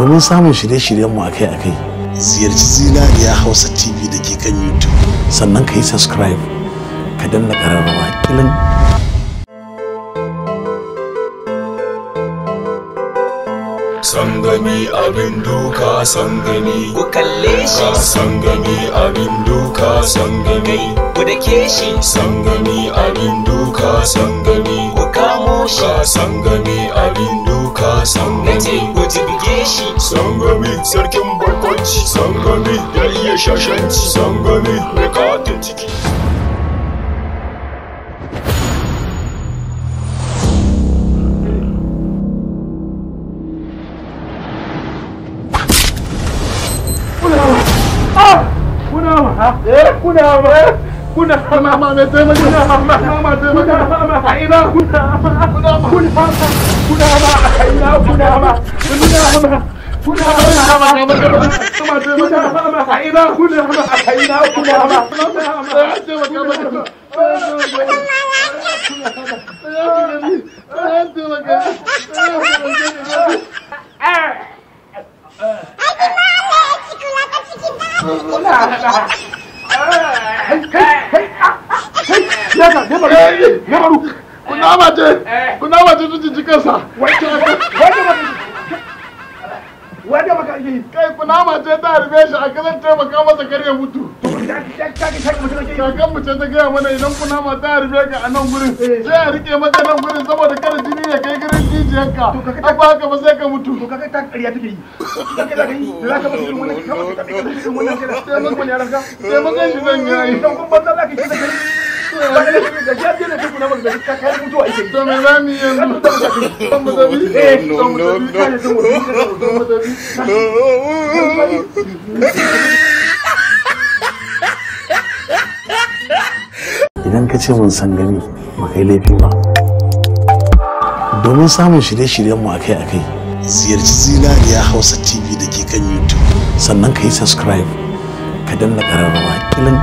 Domin samun shirye-shiryenmu akai-akai, ziyarci Zinariya Hausa TV da ke kan YouTube. Sannan ka yi subscribe, ka danna ƙararrawa kilin. Sangami abin duka sangami, ku kalle shi. Sangami abin duka sangami, ku dake shi. Sangami abin duka sangami, ku kamo shi. Sangami abin duka sangami, nace ku jibge shi. Sangami sarkin barkwanci, Sangami ya iya shashanci, Sangami mai katin ciki. Kunama ce tuci kansa. Wanda maka yi kai kunama ce ta harbe shi a kasan taimaka masa kar ya mutu. Kakan mu ce ta gaya mana idan kunama ta harbe ka a nan gurin sai a rike maka nan gurin saboda kada jini ya kai gurin jijiyanka. An ba haka ba sai ka mutu. To kaga ta ƙarya take yi. Kake da kai za ka mutu wannan kama ka take irin wannan sai mun kun yaran ka. Sai mun gan shi zan yi. Dan kun banza za ka ci da kai. To me za mu yi yanzu? Don mu tafi? Don mu tafi? Idan ka ce mun san gani ba kai laifi ba. Domin samun shirye-shiryenmu akai-akai, ziyarci Zinariya Hausa TV da ke kan YouTube. Sannan ka yi subscribe, ka danna ƙararrawa kilin.